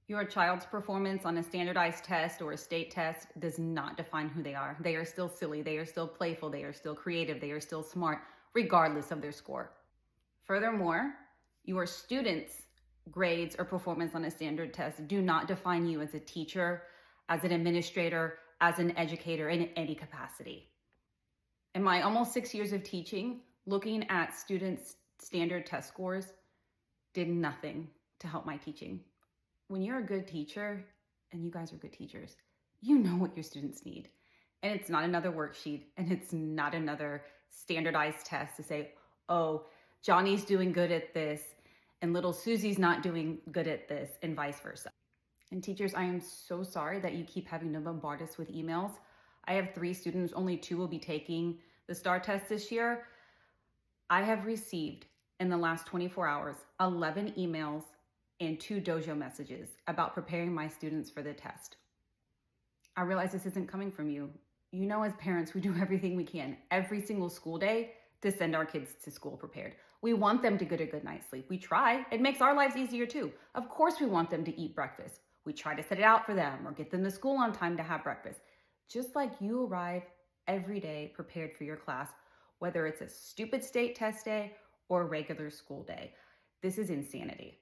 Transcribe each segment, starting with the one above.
Your child's performance on a standardized test or a state test does not define who they are. They are still silly, they are still playful, they are still creative, they are still smart, regardless of their score. Furthermore, your students' grades or performance on a standard test do not define you as a teacher, as an administrator, as an educator in any capacity. In my almost 6 years of teaching, looking at students' standard test scores did nothing to help my teaching. When you're a good teacher, and you guys are good teachers, you know what your students need. And it's not another worksheet, and it's not another standardized test to say, oh, Johnny's doing good at this, and little Susie's not doing good at this, and vice versa. And teachers, I am so sorry that you keep having to bombard us with emails. I have 3 students, only 2 will be taking the STAR test this year. I have received, in the last 24 hours, 11 emails and 2 dojo messages about preparing my students for the test. I realize this isn't coming from you. You know, as parents, we do everything we can every single school day to send our kids to school prepared. We want them to get a good night's sleep. We try. It makes our lives easier too. Of course, we want them to eat breakfast. We try to set it out for them or get them to school on time to have breakfast. Just like you arrive every day prepared for your class, whether it's a stupid state test day or a regular school day. This is insanity.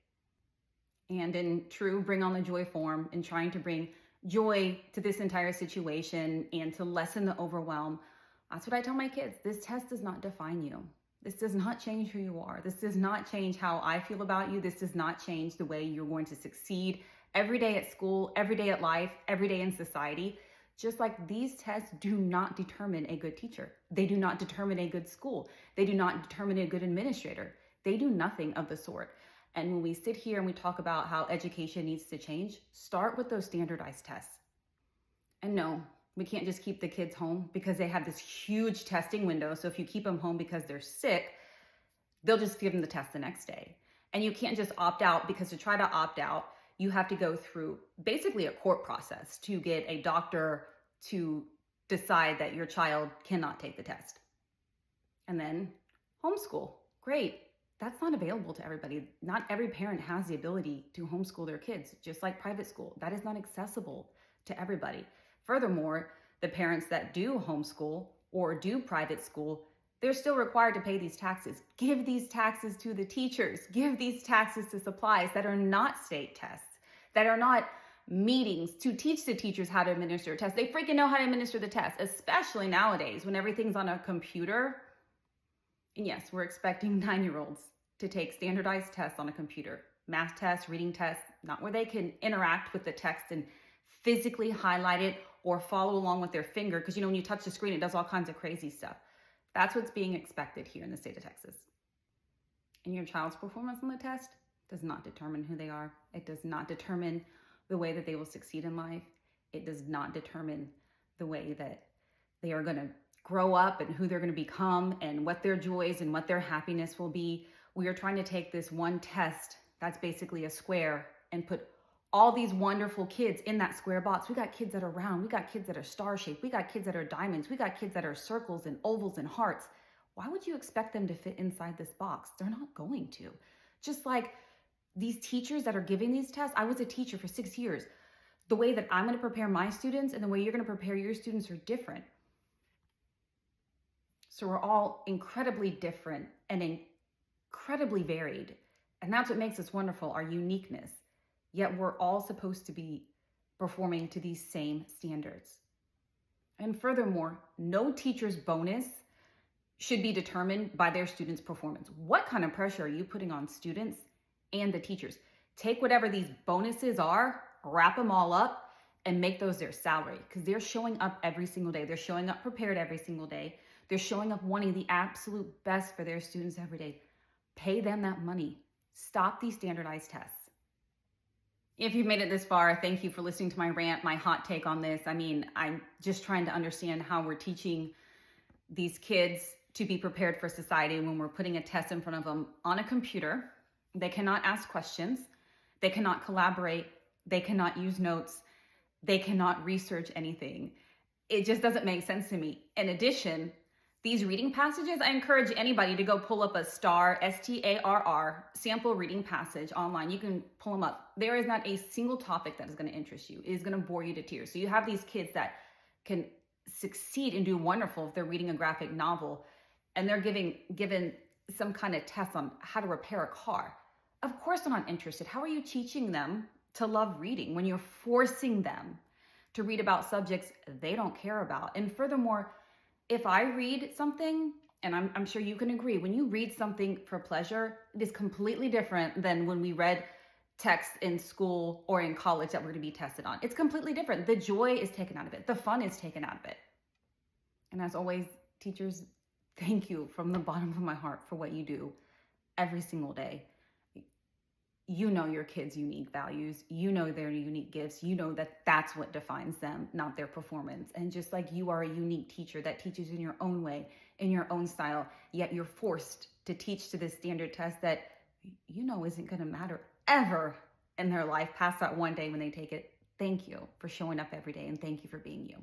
And in true Bring on the Joy form, in trying to bring joy to this entire situation and to lessen the overwhelm, that's what I tell my kids. This test does not define you. This does not change who you are. This does not change how I feel about you. This does not change the way you're going to succeed every day at school, every day at life, every day in society. Just like these tests do not determine a good teacher. They do not determine a good school. They do not determine a good administrator. They do nothing of the sort. And when we sit here and we talk about how education needs to change, start with those standardized tests. And no, we can't just keep the kids home because they have this huge testing window. So if you keep them home because they're sick, they'll just give them the test the next day. And you can't just opt out, because to try to opt out, you have to go through basically a court process to get a doctor to decide that your child cannot take the test. And then homeschool, great. That's not available to everybody. Not every parent has the ability to homeschool their kids, just like private school. That is not accessible to everybody. Furthermore, the parents that do homeschool or do private school, they're still required to pay these taxes. Give these taxes to the teachers. Give these taxes to supplies that are not state tests, that are not meetings to teach the teachers how to administer a test. They freaking know how to administer the test, especially nowadays when everything's on a computer. And yes, we're expecting 9-year-olds to take standardized tests on a computer. Math tests, reading tests, not where they can interact with the text and physically highlight it or follow along with their finger. Because, when you touch the screen, it does all kinds of crazy stuff. That's what's being expected here in the state of Texas. And your child's performance on the test does not determine who they are. It does not determine the way that they will succeed in life. It does not determine the way that they are going to grow up and who they're going to become and what their joys and what their happiness will be. We are trying to take this one test that's basically a square and put all these wonderful kids in that square box. We got kids that are round. We got kids that are star-shaped. We got kids that are diamonds. We got kids that are circles and ovals and hearts. Why would you expect them to fit inside this box? They're not going to. Just like these teachers that are giving these tests, I was a teacher for 6 years. The way that I'm going to prepare my students and the way you're going to prepare your students are different. So we're all incredibly different and incredibly varied. And that's what makes us wonderful, our uniqueness. Yet we're all supposed to be performing to these same standards. And furthermore, no teacher's bonus should be determined by their students' performance. What kind of pressure are you putting on students and the teachers? Take whatever these bonuses are, wrap them all up, and make those their salary, because they're showing up every single day. They're showing up prepared every single day. They're showing up wanting the absolute best for their students every day. Pay them that money. Stop these standardized tests. If you've made it this far, thank you for listening to my rant, my hot take on this. I'm just trying to understand how we're teaching these kids to be prepared for society when we're putting a test in front of them on a computer. They cannot ask questions. They cannot collaborate. They cannot use notes. They cannot research anything. It just doesn't make sense to me. In addition, These reading passages, I encourage anybody to go pull up a STAR, STARR, sample reading passage online. You can pull them up. There is not a single topic that is going to interest you. It is going to bore you to tears. So you have these kids that can succeed and do wonderful if they're reading a graphic novel and they're given some kind of test on how to repair a car. Of course they're not interested. How are you teaching them to love reading when you're forcing them to read about subjects they don't care about? And furthermore, if I read something, and I'm sure you can agree, when you read something for pleasure, it is completely different than when we read texts in school or in college that we're going to be tested on. It's completely different. The joy is taken out of it. The fun is taken out of it. And as always, teachers, thank you from the bottom of my heart for what you do every single day. You know your kids' unique values. You know their unique gifts. You know that that's what defines them, not their performance. And just like you are a unique teacher that teaches in your own way, in your own style, yet you're forced to teach to this standard test that you know isn't going to matter ever in their life past that one day when they take it. Thank you for showing up every day, and thank you for being you.